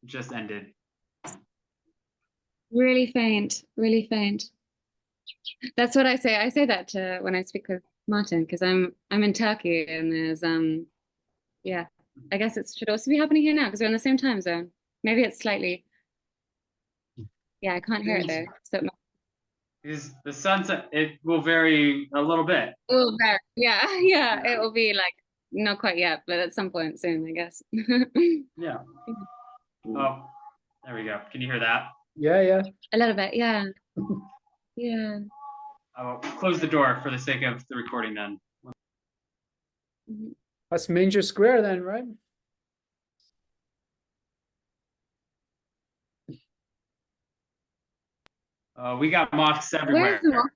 just ended. Really faint, really faint. That's what I say. I say that to when I speak with Martin because I'm in Turkey and there's yeah. I guess it should also be happening here now because we're in the same time zone. Maybe it's slightly yeah, I can't hear it though. So it Because the sunset, it will vary a little bit. will vary. Yeah, yeah. Yeah. It will be like not quite yet, but at some point soon, I guess. Yeah. Oh, there we go. Can you hear that? Yeah, yeah. A little bit, yeah. Yeah. I will close the door for the sake of the recording then. Mhm. That's Manger Square then, right? We got mosques Where's everywhere. the mosque?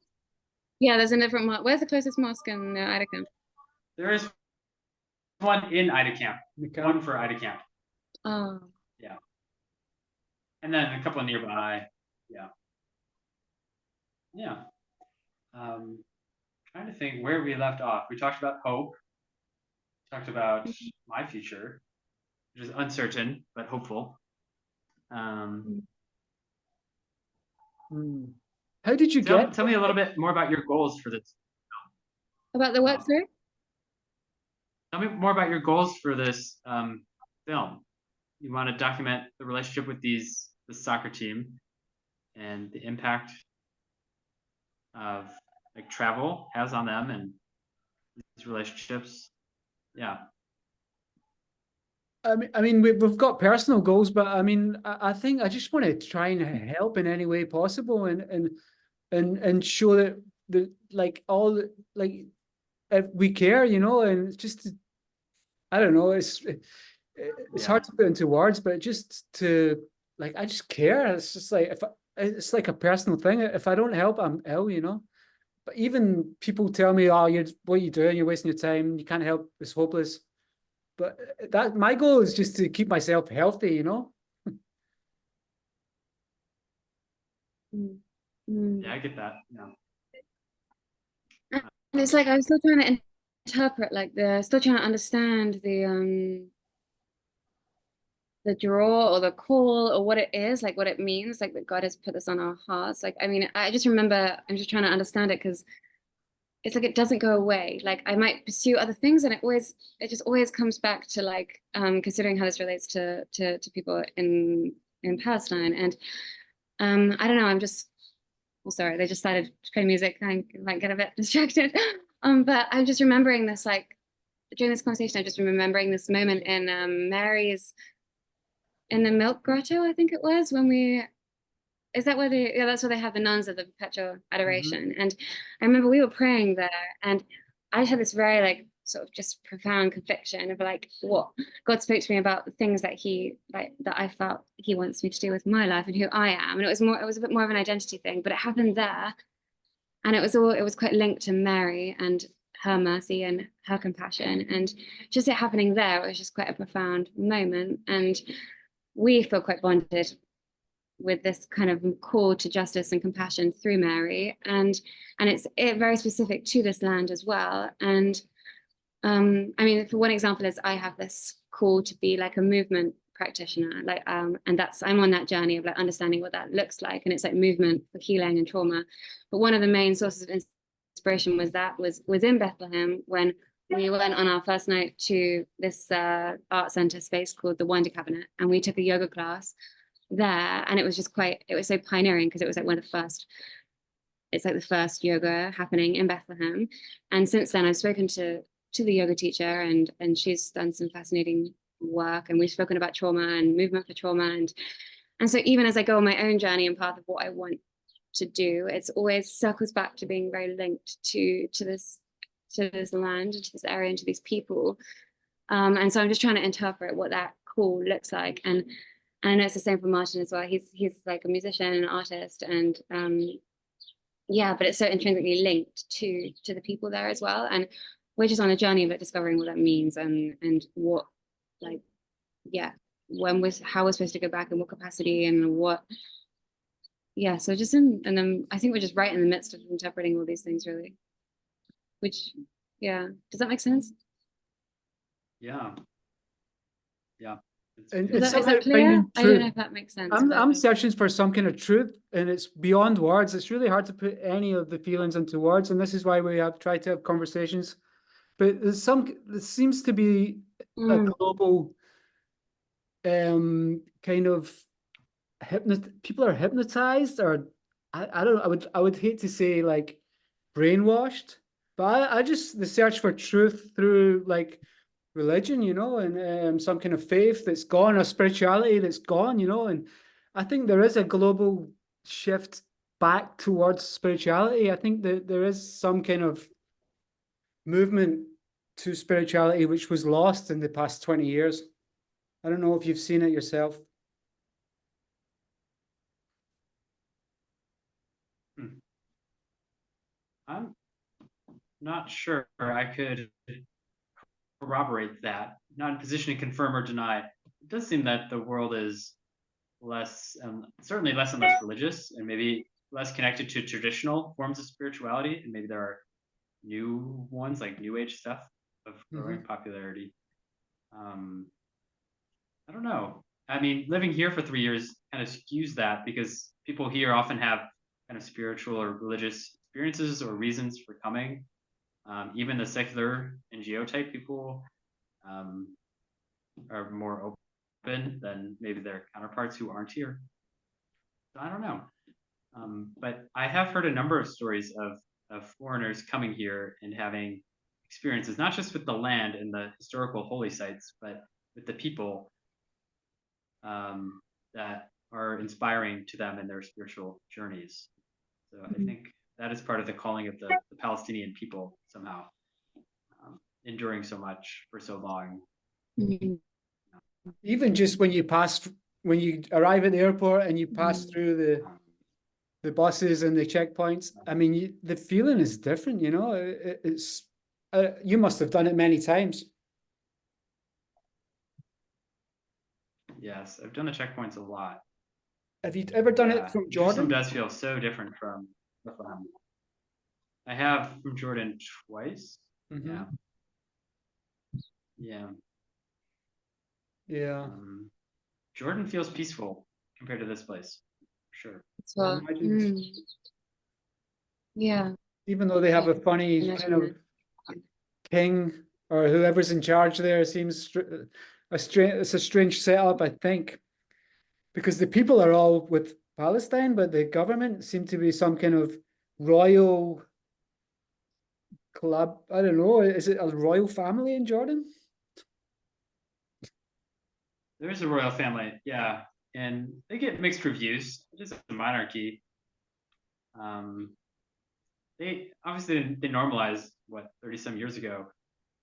Yeah, there's a different mosque. Where's the closest mosque in Ida Camp? There is one in Ida Camp, Okay. one for Ida Camp. Oh. Yeah. And then a couple nearby. Yeah. Yeah. Trying to think where we left off. We talked about hope. Talked about my future, which is uncertain but hopeful. How did you get? Tell me a little bit more about your goals for this. About the what, sorry? Tell me more about your goals for this film. You want to document the relationship with the soccer team and the impact of like travel has on them and these relationships. Yeah. I mean, we've got personal goals, but I mean, I think I just want to try and help in any way possible, and show that like all like if we care, you know, and it's just I don't know, it's hard to put into words, but just to like I just care. It's just like it's like a personal thing. If I don't help, I'm ill, you know. But even people tell me, "Oh, what you doing? You're wasting your time. You can't help. It's hopeless." But that my goal is just to keep myself healthy, you know. Yeah, I get that. Yeah. And it's like I'm still trying to interpret like still trying to understand the draw or the call or what it is, like what it means, like that God has put this on our hearts. Like, I mean, I just remember I'm just trying to understand it because it's like it doesn't go away. Like I might pursue other things and it just always comes back to like considering how this relates to people in Palestine. And I don't know, I'm just well, sorry, they just started to play music. I might get a bit distracted. But I'm just remembering this like during this conversation, I'm just remembering this moment in Mary's in the milk grotto, I think it was when we is that where they yeah, that's where they have the nuns of the perpetual adoration. And I remember we were praying there and I had this very like sort of just profound conviction of like what God spoke to me about the things that he like that I felt he wants me to do with my life and who I am. And it was a bit more of an identity thing, but it happened there. And it was quite linked to Mary and her mercy and her compassion. And just it happening there, it was just quite a profound moment. And we feel quite bonded with this kind of call to justice and compassion through Mary, and it's very specific to this land as well. And I mean, for one example is I have this call to be like a movement practitioner, like and that's I'm on that journey of like understanding what that looks like, and it's like movement for healing and trauma. But one of the main sources of inspiration was in Bethlehem when we went on our first night to this art center space called the Wonder Cabinet, and we took a yoga class there, and it was just quite it was so pioneering because it was like one of the first it's like the first yoga happening in Bethlehem. And since then I've spoken to the yoga teacher, and she's done some fascinating work, and we've spoken about trauma and movement for trauma, and so even as I go on my own journey and path of what I want to do, it's always circles back to being very linked to this land and to this area and to these people. And so I'm just trying to interpret what that call looks like. And I know it's the same for Martin as well. He's like a musician and an artist, and yeah, but it's so intrinsically linked to the people there as well. And we're just on a journey of like discovering what that means and what like yeah how we're supposed to go back in what capacity and what yeah. So just and then I think we're just right in the midst of interpreting all these things really. Which yeah, does that make sense? Yeah. Yeah. And Is it's that somehow clear? finding I don't know truth. if that makes sense. I'm but- searching for some kind of truth, and it's beyond words. It's really hard to put any of the feelings into words, and this is why we have tried to have conversations. But there seems to be a Mm, global kind of people are hypnotized, or I don't know, I would hate to say like brainwashed, but I just the search for truth through like religion, you know, and some kind of faith that's gone, or spirituality that's gone, you know, and I think there is a global shift back towards spirituality. I think that there is some kind of movement to spirituality which was lost in the past 20 years. I don't know if you've seen it yourself. I'm not sure I could corroborate that. Not in a position to confirm or deny. It does seem that the world is less, certainly less and less religious, and maybe less connected to traditional forms of spirituality. And maybe there are new ones like New Age stuff of growing popularity. I don't know. I mean, living here for 3 years kind of skews that because people here often have kind of spiritual or religious experiences or reasons for coming. Even the secular NGO type people are more open than maybe their counterparts who aren't here. So I don't know. But I have heard a number of stories of foreigners coming here and having experiences, not just with the land and the historical holy sites, but with the people that are inspiring to them in their spiritual journeys. So I think that is part of the calling of the Palestinian people somehow, enduring so much for so long. mhm. Even just when you arrive at the airport and you pass through the buses and the checkpoints, I mean, the feeling is different, you know. It's you must have done it many times. Yes, I've done the checkpoints a lot. Have you ever done Yeah, it from Jerusalem Jordan? does feel so different from Bethlehem. I have from Jordan twice. Mhm. Yeah. Yeah. Yeah. Jordan feels peaceful compared to this place. Sure. So, imagine. yeah. Even though they have a Yeah. funny Imagine kind of that. king or whoever's in charge there, seems it's a strange setup, I think, because the people are all with Palestine, but the government seem to be some kind of royal club. I don't know. Is it a royal family in Jordan? There is a royal family, yeah, and they get mixed reviews. It is a monarchy. They obviously they normalized what 30 some years ago,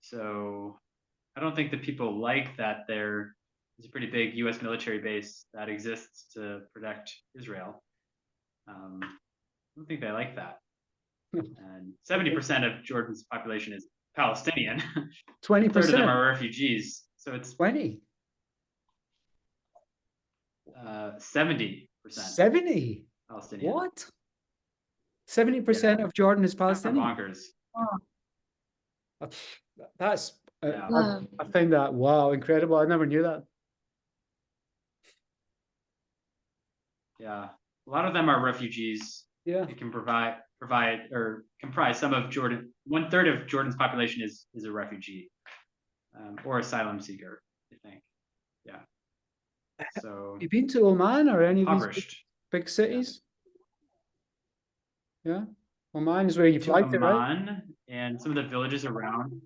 so I don't think that people like that there's a pretty big U.S. military base that exists to protect Israel. I don't think they like that. And 70% of Jordan's population is Palestinian. A third of them 20%. are refugees. So it's 20. 70% 70. Palestinian. What? 70% of Jordan is Kind of Palestinian. bonkers. That's Yeah. Wow. I find that incredible. I never knew that. Yeah. A lot of them are refugees. Yeah. They can provide or comprise some of Jordan. 1/3 of Jordan's population is a refugee or asylum seeker, I think. Yeah. So Have you been to Oman or any of these impoverished. big cities? Yeah. Oman is where you To fly to, right? Amman and some of the villages around.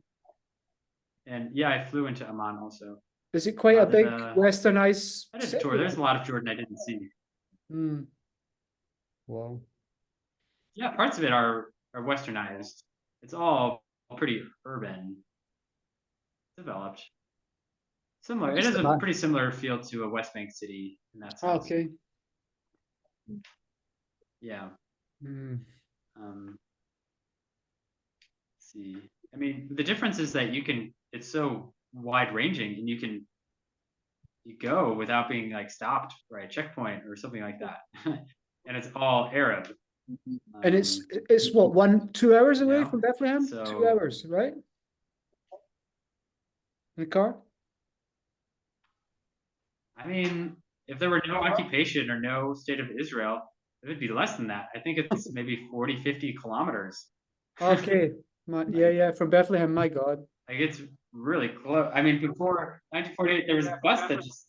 And yeah, I flew into Amman also. Is it quite a big I westernized did a city? tour. There's a lot of Jordan I didn't see. Wow. Yeah, parts of it are westernized. It's all pretty urban, developed. Similar. It Just is a about. pretty similar feel to a West Bank city in that sense. Okay. Yeah. Mm. Let's see. I mean, the difference is that it's so wide ranging and you go without being like stopped by a checkpoint or something like that. And it's all Arab. And it's what, 2 hours away Yeah. from Bethlehem? So- 2 hours, right? In the car? I mean, if there were no occupation or no state of Israel, it would be less than that. I think it's maybe 40, 50 kilometers. Okay. Yeah, from Bethlehem, my God. Like it's really close. I mean, before 1948, there was a bus that just,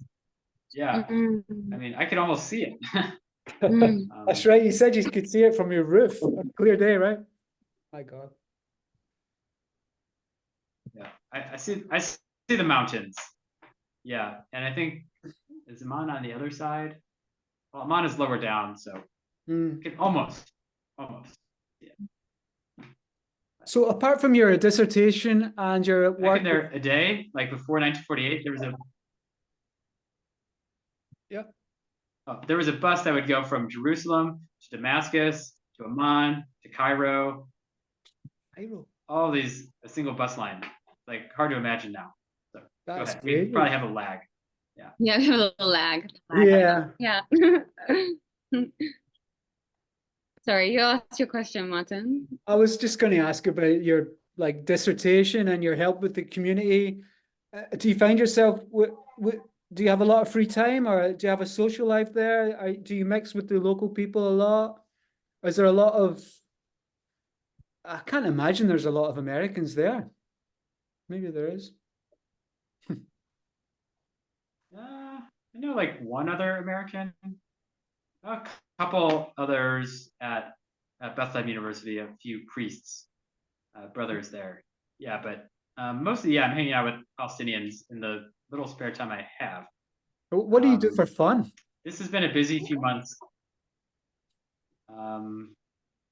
yeah. I Mm, mean, I could almost see it. mm. That's right. You said you could see it from your roof. A clear day, right? My God. Yeah, I see the mountains. Yeah, and I think is Amman on the other side? Well, Amman is lower down, so Mm. almost. Yeah. So apart from your dissertation and your Back work, in there a day, like before 1948, there was a yeah. there was a bus that would go from Jerusalem to Damascus to Amman to Cairo. All these a single bus line. Like hard to imagine now. So go That's ahead. We crazy. probably have a lag. Yeah, we have a little lag. Yeah. Yeah. Sorry, you asked your question, Martin. I was just going to ask about your like dissertation and your help with the community. Do you find yourself do you have a lot of free time, or do you have a social life there? Do you mix with the local people a lot? Is there a lot of, I can't imagine there's a lot of Americans there. Maybe there is. I know like one other American, a couple others at Bethlehem University, a few priests, brothers there. Yeah, but mostly, yeah, I'm hanging out with Palestinians in the little spare time I have. What do you do for fun? This has been a busy few months.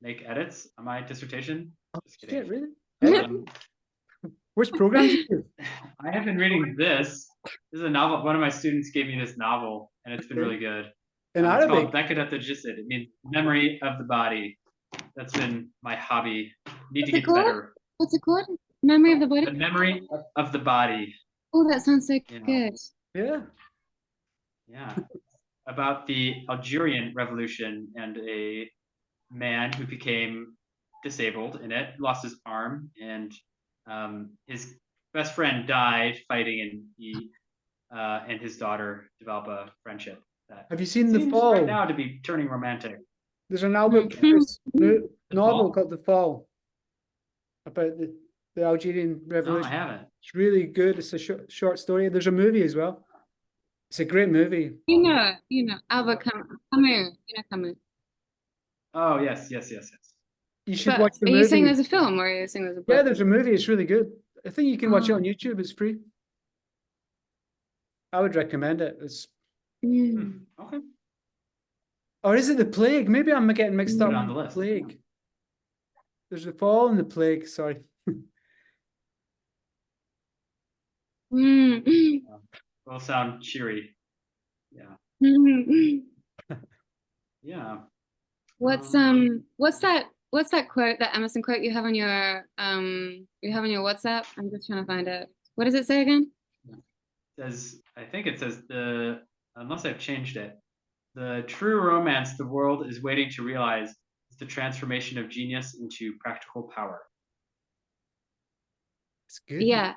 Make edits on my dissertation. Just kidding. Shit, really? Which program do you do? I have been reading this. This is a novel. One of my students gave me this novel, and it's been really good. In It's Arabic? called Bekadat al-Jisd. It means memory of the body. That's been my hobby. Need to What's it get called? better. What's it called? Memory of the The body? memory of the body. Oh, that sounds so You know. good. Yeah. Yeah. About the Algerian Revolution and a man who became disabled in it, lost his arm, and his best friend died fighting, and he and his daughter develop a friendship that Have you seen The seems Fall? right now to be turning romantic. There's an Albert Mhm. Camus The novel Fall? called The Fall about the Algerian No, Revolution. I haven't. It's really good. It's a short story. There's a movie as well. It's a great movie. Albert Camus. You know Camus. Oh yes. You should But watch the are you saying movie. there's a film or are you saying there's a book? Yeah, there's a movie. It's really good. I think you can watch it Oh. on YouTube. It's free. I would recommend it. It's Mm. Okay. Or is it The Plague? Maybe I'm getting mixed Put up it on with the The list. Plague. There's The Fall and The Plague. Sorry. Mm. Will sound cheery. Yeah. Mm. Yeah. What's that quote, that Emerson quote you have on your WhatsApp? I'm just trying to find it. What does it say again? I think it says unless I've changed it, the true romance the world is waiting to realize is the transformation of genius into practical power. It's good. Yeah,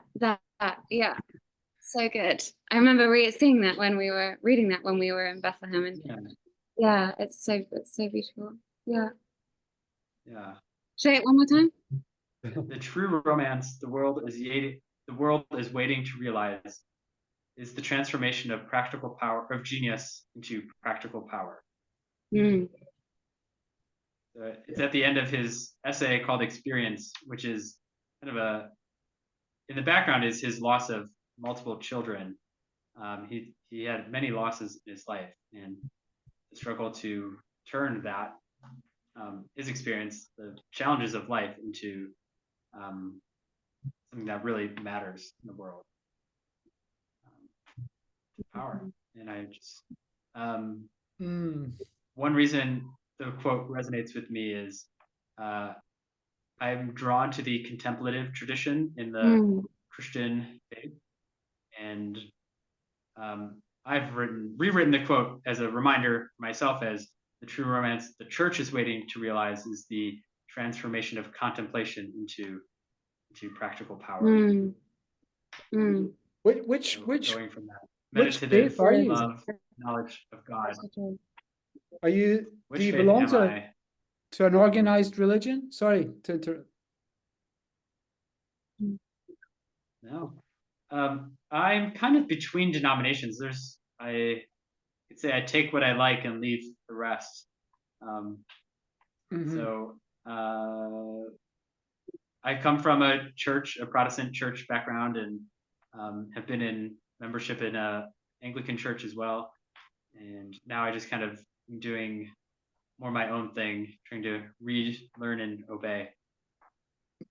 yeah. So good. I remember seeing that when we were reading that when we were in Bethlehem, and yeah, it's so beautiful. Yeah. Yeah. Say it one more time. The true romance the world is waiting to realize is the transformation of practical power of genius into practical power. Mm. It's at the end of his essay called Experience, which is kind of in the background is his loss of multiple children. He had many losses in his life, and the struggle to turn that his experience, the challenges of life, into something that really matters in the world. Power. And I just one reason the quote resonates with me is I'm drawn to the contemplative tradition in the Christian faith, and I've rewritten the quote as a reminder for myself as the true romance the church is waiting to realize is the transformation of contemplation into practical power. Which Going from that. Which meditative faith are you? love, knowledge of God. Are you, do Which you faith belong am to, I? to an organized religion? Sorry to No. I'm kind of between denominations. I could say I take what I like and leave the rest. Um, Mhm. So I come from a church, a Protestant church background, and have been in membership in a Anglican church as well. And now I just kind of am doing more my own thing, trying to read, learn, and obey.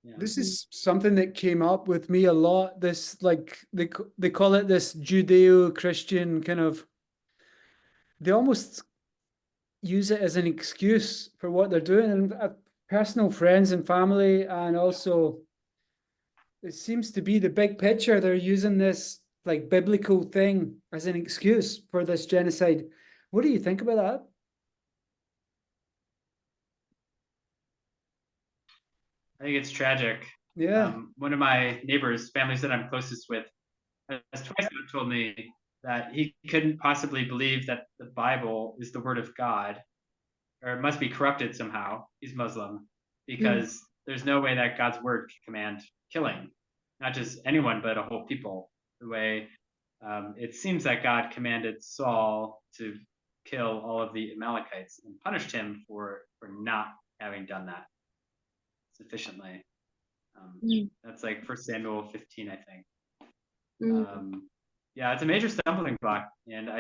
Yeah. This is something that came up with me a lot. This, like, they call it this Judeo-Christian kind of, they almost use it as an excuse for what they're doing. And personal friends and family, and also it seems to be the big picture. They're using this like biblical thing as an excuse for this genocide. What do you think about that? I think it's tragic. Yeah. One of my neighbors, families that I'm closest with, has twice told me that he couldn't possibly believe that the Bible is the word of God, or it must be corrupted somehow. He's Muslim, because there's no way that God's word can command killing, not just anyone, but a whole people. The way it seems that God commanded Saul to kill all of the Amalekites and punished him for not having done that sufficiently. That's like 1 Samuel 15, I think. Yeah, it's a major stumbling block, and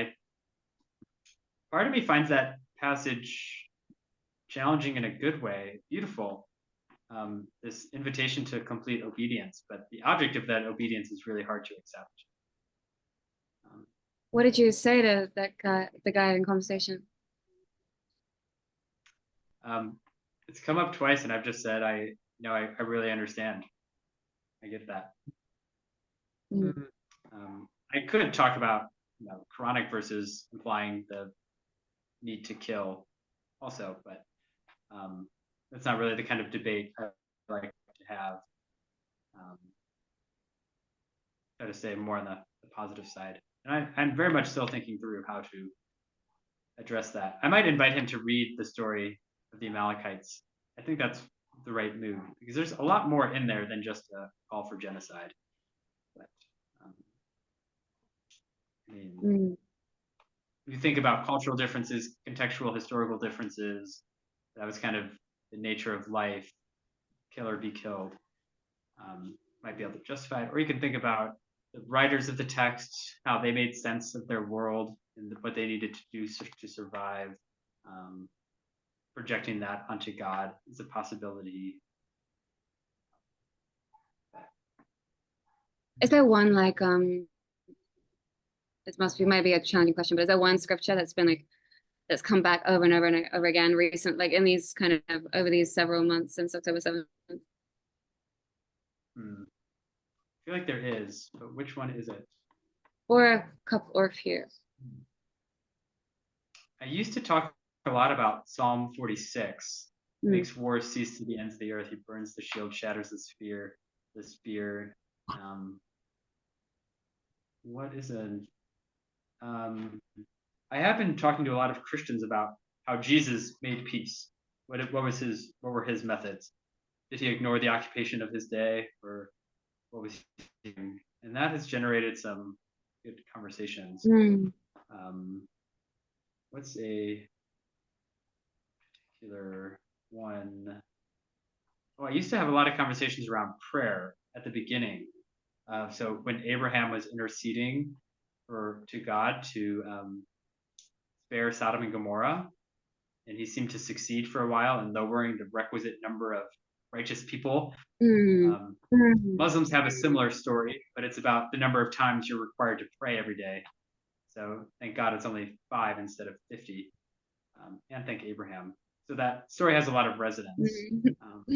part of me finds that passage challenging in a good way, beautiful. This invitation to complete obedience, but the object of that obedience is really hard to accept. What did you say to that guy, the guy in conversation? It's come up twice, and I've just said, I really understand. I get that. I could talk about Quranic verses implying the need to kill also, but that's not really the kind of debate I like to have. Try to stay more on the positive side. And I'm very much still thinking through how to address that. I might invite him to read the story of the Amalekites. I think that's the right move, because there's a lot more in there than just a call for genocide. But I mean, if you think about cultural differences, contextual historical differences, that was kind of the nature of life, kill or be killed, might be able to justify it. Or you can think about the writers of the text, how they made sense of their world and what they needed to do to survive. Projecting that onto God is a possibility. Is there one like it might be a challenging question, but is there one scripture that's been like that's come back over and over and over again recent, like in these kind of over these several months since October 7th? I feel like there is, but which one is it? Or a couple or a few. I used to talk a lot about Psalm 46. Makes war cease to the ends of the earth. He burns the shield, shatters the spear. What is it? I have been talking to a lot of Christians about how Jesus made peace. What were his methods? Did he ignore the occupation of his day, or what was he doing? And that has generated some good conversations. What's a particular one? Well, I used to have a lot of conversations around prayer at the beginning. So when Abraham was interceding to God to spare Sodom and Gomorrah, and he seemed to succeed for a while in lowering the requisite number of righteous people. Muslims have a similar story, but it's about the number of times you're required to pray every day. So thank God it's only 5 instead of 50. And thank Abraham. So that story has a lot of resonance. I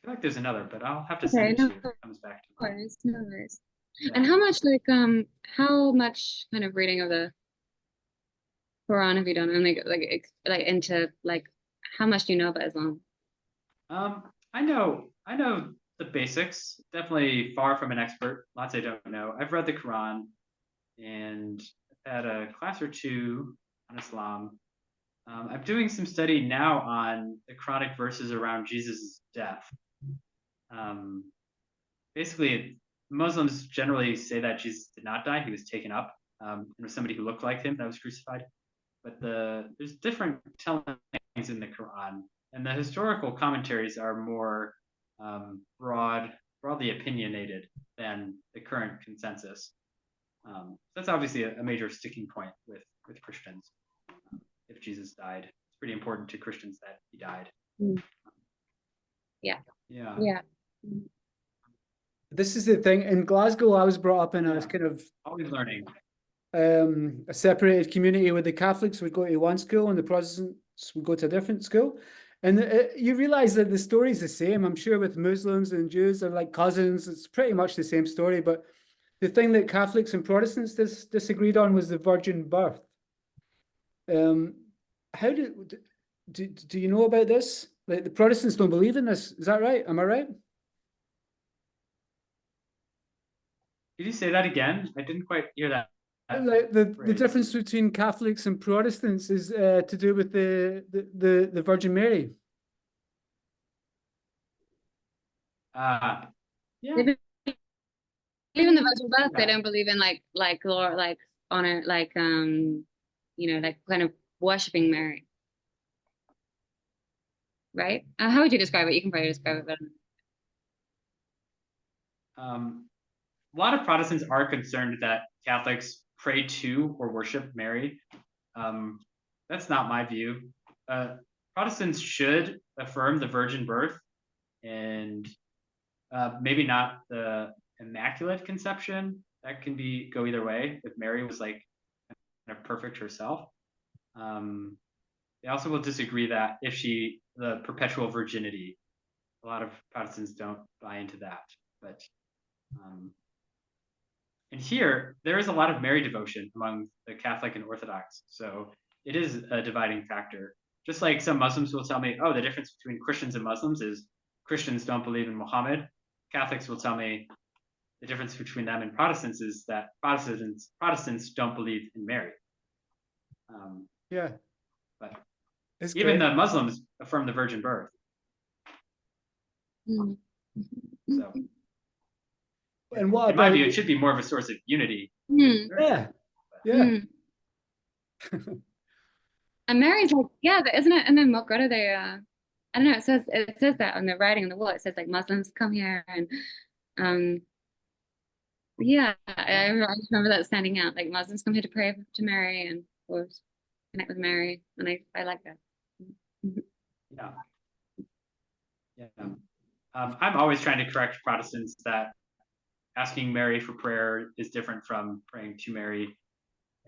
feel like there's another, but I'll have to send it to you if it comes back to me. No worries. And how much kind of reading of the Quran have you done? And like into like how much do you know about Islam? I know the basics. Definitely far from an expert. Lots I don't know. I've read the Quran and I've had a class or two on Islam. I'm doing some study now on the Quranic verses around Jesus' death. Basically, Muslims generally say that Jesus did not die; he was taken up. And was somebody who looked like him that was crucified. But there's different tellings in the Quran, and the historical commentaries are more broadly opinionated than the current consensus. That's obviously a major sticking point with Christians. If Jesus died, it's pretty important to Christians that he died. Yeah. Yeah. Yeah. This is the thing. In Glasgow, I was brought up in a kind of always learning. A separated community where the Catholics would go to one school and the Protestants would go to a different school. And you realize that the story is the same. I'm sure with Muslims and Jews, they're like cousins. It's pretty much the same story. But the thing that Catholics and Protestants disagreed on was the virgin birth. How do you know about this? Like the Protestants don't believe in this. Is that right? Am I right? Did you say that again? I didn't quite hear that. Like the difference between Catholics and Protestants is to do with the Virgin Mary. Yeah. They believe in the virgin birth. They don't believe in like Lord, like honor, like you know, like kind of worshiping Mary. Right? How would you describe it? You can probably describe it better. A lot of Protestants are concerned that Catholics pray to or worship Mary. That's not my view. Protestants should affirm the virgin birth and maybe not the immaculate conception. That can go either way. If Mary was like kind of perfect herself. They also will disagree that if the perpetual virginity, a lot of Protestants don't buy into that. But and here, there is a lot of Mary devotion among the Catholic and Orthodox. So it is a dividing factor. Just like some Muslims will tell me, oh, the difference between Christians and Muslims is Christians don't believe in Muhammad. Catholics will tell me the difference between them and Protestants is that Protestants don't believe in Mary. Yeah. But it's even great. the Muslims affirm the virgin birth. So and what in my view, it should be more of a source of unity. Yeah. Yeah. And Mary's like, yeah, isn't it? And then what go to they I don't know, it says that on the writing on the wall. It says like Muslims come here and yeah, I remember that standing out. Like Muslims come here to pray to Mary and or connect with Mary. And I like that. Yeah. Yeah. I'm always trying to correct Protestants that asking Mary for prayer is different from praying to Mary,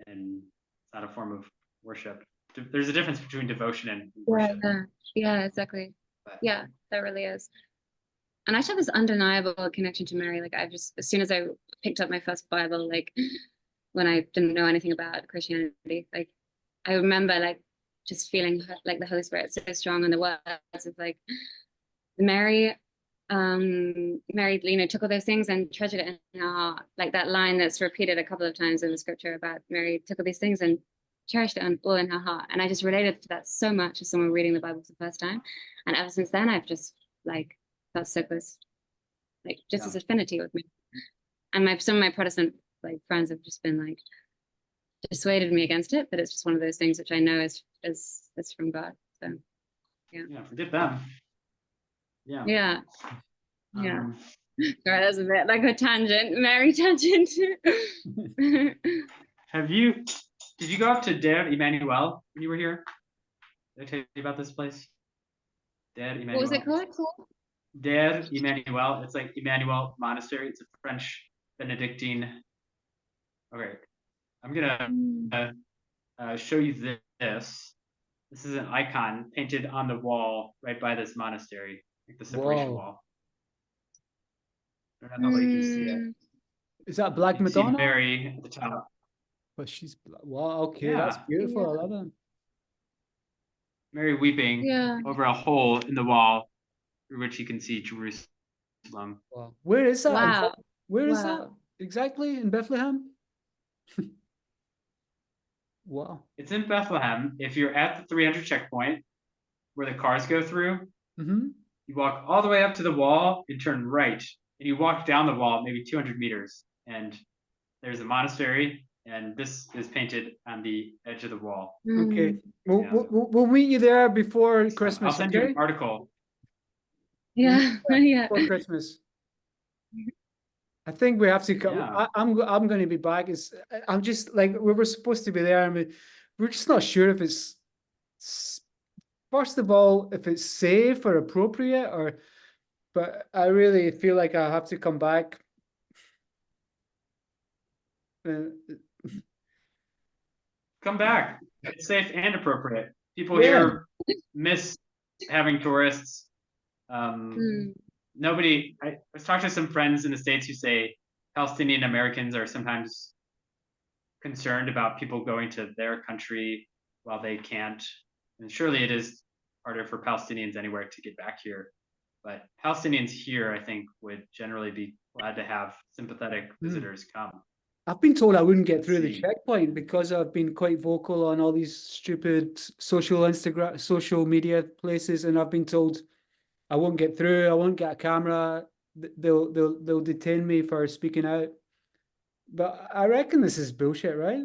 and it's not a form of worship. There's a difference between devotion and worship. Yeah, exactly. But, yeah, that really is. And I just have this undeniable connection to Mary. Like as soon as I picked up my first Bible, like when I didn't know anything about Christianity, like I remember like just feeling like the Holy Spirit so strong in the words of like Mary, you know, took all those things and treasured it in her heart. Like that line that's repeated a couple of times in the scripture about Mary took all these things and cherished it all in her heart. And I just related to that so much as someone reading the Bible for the first time. And ever since then, I've just like felt so close, like just as affinity with me. And some of my Protestant like friends have just been like dissuaded me against it, but it's just one of those things which I know is from God. So yeah, forget them. Yeah. Sorry, that's a bit like a tangent, Mary tangent. Did you go up to Deir Emmanuel when you were here? Did I tell you about this place? Deir Emmanuel. What was it called? Deir Emmanuel. It's like Emmanuel Monastery. It's a French Benedictine. Okay, I'm gonna show you this. This is an icon painted on the wall right by this monastery, like the separation wall. I don't know if you can see it. Is that Black Madonna? See Mary at the top. But she's wow. Okay, that's beautiful. I love it. Mary weeping over a hole in the wall. through which you can see Jerusalem. Wow. Where is that? Wow. Where is that Wow. exactly in Bethlehem? Wow. It's in Bethlehem. If you're at the 300 checkpoint where the cars go through, Mm-hmm. you walk all the way up to the wall and turn right, and you walk down the wall maybe 200 meters, and there's a monastery, and this is painted on the edge of the wall. Okay. Mm. Yeah. We'll meet you there before I'll Christmas, send you okay? an article. Yeah. Yeah. Before Christmas. I think we have to come. Yeah. I'm going to be back. I'm just like we were supposed to be there, and we're just not sure if it's first of all if it's safe or appropriate, or. But I really feel like I have to come back. Come back. It's safe and appropriate. People Yeah. here miss having tourists. Mm. I was talking to some friends in the States who say Palestinian Americans are sometimes concerned about people going to their country while they can't. And surely it is harder for Palestinians anywhere to get back here. But Palestinians here, I think, would generally be glad to have sympathetic visitors come. I've been told I wouldn't get through the See. checkpoint because I've been quite vocal on all these stupid social media places, and I've been told I won't get through. I won't get a camera. They'll detain me for speaking out. But I reckon this is bullshit, right?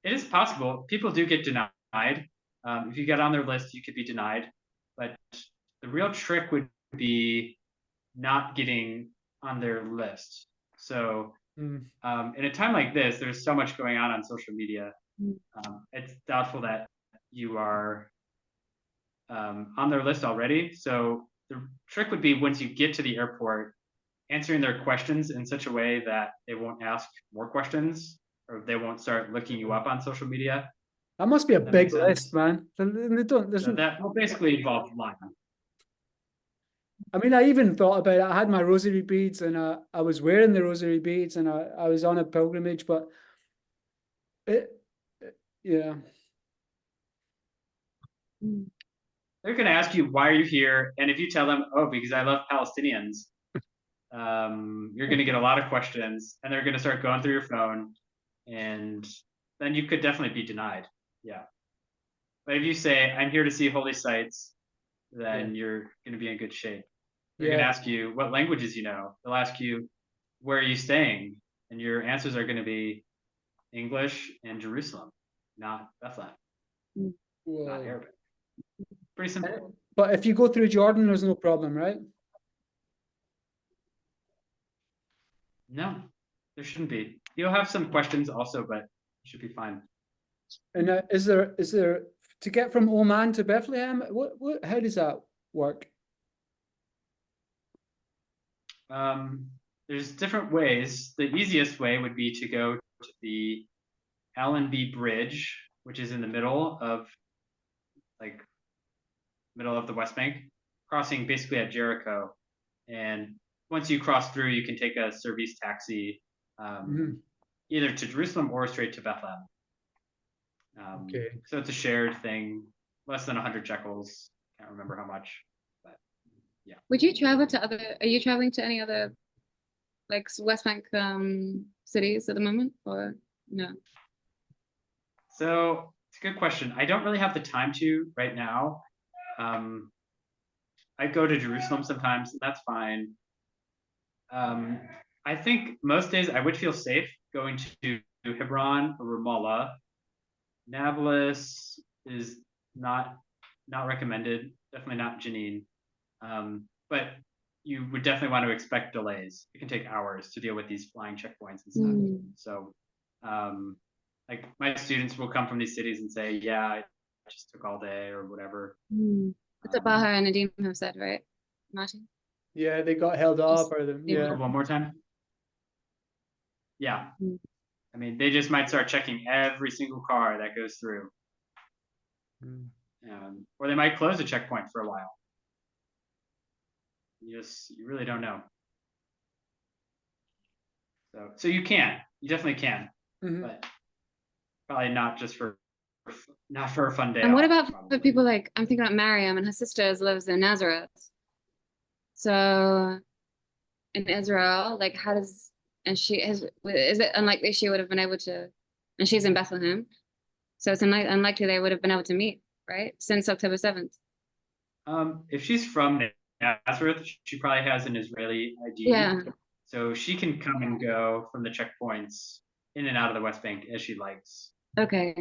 It is possible. People do get denied. If you get on their list, you could be denied. But the real trick would be not getting on their list. So in a time like this, there's so much going on social media. It's doubtful that you are on their list already. So the trick would be once you get to the airport, answering their questions in such a way that they won't ask more questions or they won't start looking you up on social media. That must be a That big makes sense. list, man. They don't. There's So that will basically involve lying. I mean, I even thought about it. I had my rosary beads, and I was wearing the rosary beads, and I was on a pilgrimage, but yeah. Mm. They're going to ask you, why are you here? And if you tell them, oh, because I love Palestinians, you're going to get a lot of questions, and they're going to start going through your phone, and then you could definitely be denied. Yeah. But if you say, I'm here to see holy sites, then you're going to be in good shape. They're going to ask you what languages you know. They'll ask you, where are you staying? And your answers are going to be English and Jerusalem, not Bethlehem, not Arabic. Pretty simple. But if you go through Jordan, there's no problem, right? No, there shouldn't be. You'll have some questions also, but it should be fine. And is there to get from Oman to Bethlehem? How does that work? There's different ways. The easiest way would be to go to the Allenby Bridge, which is in the middle of the West Bank, crossing basically at Jericho. And once you cross through, you can take a service taxi either to Jerusalem or straight to Bethlehem. Okay. So it's a shared thing, less than 100 shekels. Can't remember how much, but yeah. Would you travel to are you traveling to any other like West Bank cities at the moment, or no? So it's a good question. I don't really have the time to right now. I go to Jerusalem sometimes, and that's fine. I think most days I would feel safe going to Hebron or Ramallah. Nablus is not recommended. Definitely not Jenin. But you would definitely want to expect delays. It can take hours to deal with these flying checkpoints and stuff. So, like my students will come from these cities and say, "Yeah, I just took all day or whatever." That's what Baha and Nadim have said, right, Martin? Yeah, they got held up, or One more time. Yeah. I mean, they just might start checking every single car that goes through. Or they might close a checkpoint for a while. You really don't know. So you definitely can, but probably not just for not for a fun day. And what off, about for probably. people like, I'm thinking about Miriam and her sisters lives in Nazareth. So in Israel, like how does, and she is it unlikely she would have been able to, and she's in Bethlehem. So it's unlikely they would have been able to meet, right? Since October 7th. If she's from Nazareth, she probably has an Israeli ID. Yeah. So she can come and go from the checkpoints in and out of the West Bank as she likes. Okay.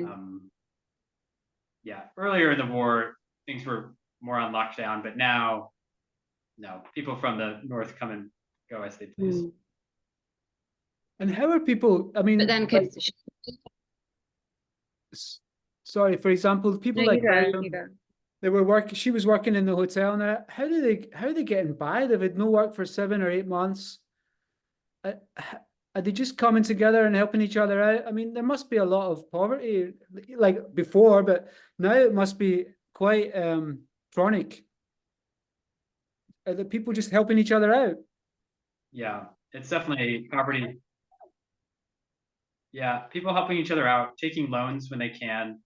Yeah, earlier in the war, things were more on lockdown, but now, no, people from the north come and go as they please. Mm. And how are people, I mean, But then like, could sorry, for example, people no, like you go, Miriam, you go. they were working, she was working in the hotel now. How are they getting by? They've had no work for 7 or 8 months. Are they just coming together and helping each other out? I mean, there must be a lot of poverty like before, but now it must be quite chronic. Are the people just helping each other out? Yeah, it's definitely poverty. Yeah, people helping each other out, taking loans when they can,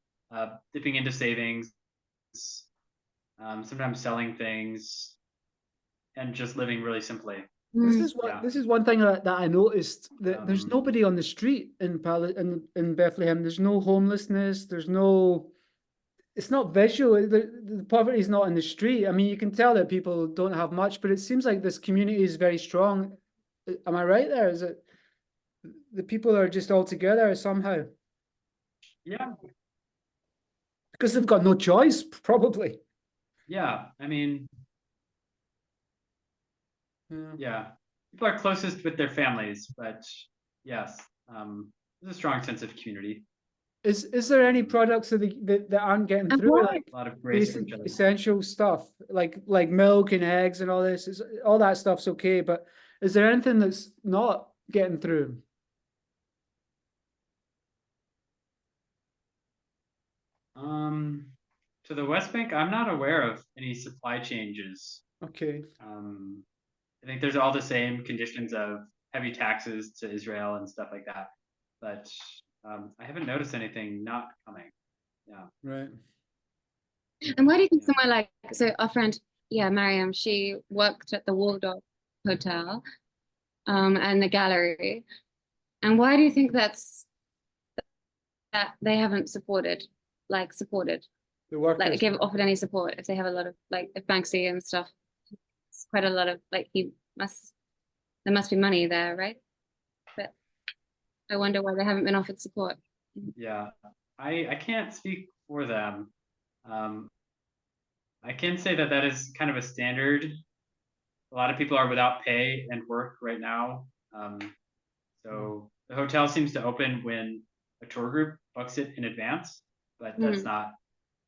dipping into savings, sometimes selling things, and just living really simply. This Mm. is what Yeah. this is one thing that I noticed, that there's Um, nobody on the street in in Bethlehem. There's no homelessness. There's no. It's not visual. The poverty is not in the street. I mean, you can tell that people don't have much, but it seems like this community is very strong. Am I right there? Is it the people are just all together somehow Yeah, because they've got no choice, probably. yeah. I mean, Yeah. yeah, people are closest with their families, but yes, there's a strong sense of community, Is there any products that aren't getting And through, why? like a lot of grace for basic each other. essential stuff, like milk and eggs and all this? Is all that stuff's okay, but is there anything that's not getting through? To the West Bank, I'm not aware of any supply changes. Okay. I think there's all the same conditions of heavy taxes to Israel and stuff like that, but I haven't noticed anything not coming. Yeah. Right. And why do you think somewhere like, so our friend, yeah, Mariam, she worked at the Waldorf Hotel, and the gallery. And why do you think that they haven't supported The workers. like offered any support if they have a lot of like if Banksy and stuff, it's quite a lot of like there must be money there, right? But I wonder why they haven't been offered support. Yeah, I can't speak for them. I can say that is kind of a standard. A lot of people are without pay and work right now. So the hotel seems to open when a tour group books it in advance, but that's not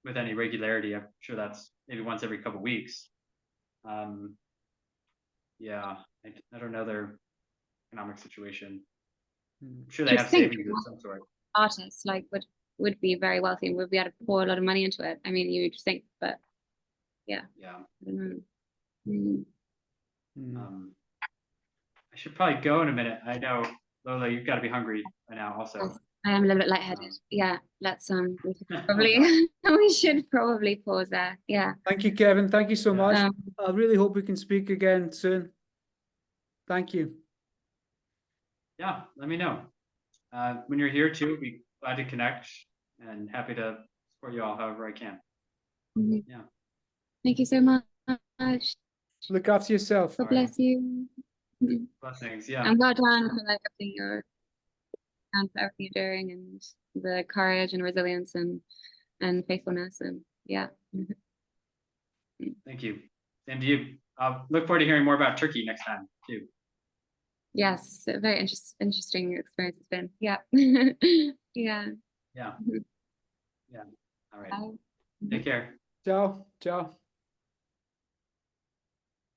with any regularity. I'm sure that's maybe once every couple weeks. Yeah, I don't know their economic situation. I'm sure they You'd have think savings of some sort. artists like would be very wealthy and would be able to pour a lot of money into it. I mean, you'd think, but yeah, Yeah. I don't know. Mm. I should probably go in a minute. I know, Lola, you've got to be hungry by now also. Yes, I am a little bit lightheaded. Yeah, let's we should probably we should probably pause there. Yeah. Thank you, Kevin. Thank you so much. Um, I really hope we can speak again soon. Thank you. Yeah, let me know. When you're here too, be glad to connect and happy to support you all however I can. mhm. Yeah. Thank you so much. Look after yourself. God bless you. Mhm. Blessings. Yeah. And well done for like everything you're doing and the courage and resilience and faithfulness and yeah. Mhm. Thank you. Same to you. I'll look forward to hearing more about Turkey next time too. Yes, a very interesting experience it's been. Yeah. Yeah. Yeah. Mhm. Yeah. All right. Bye. Take care. Ciao. Ciao.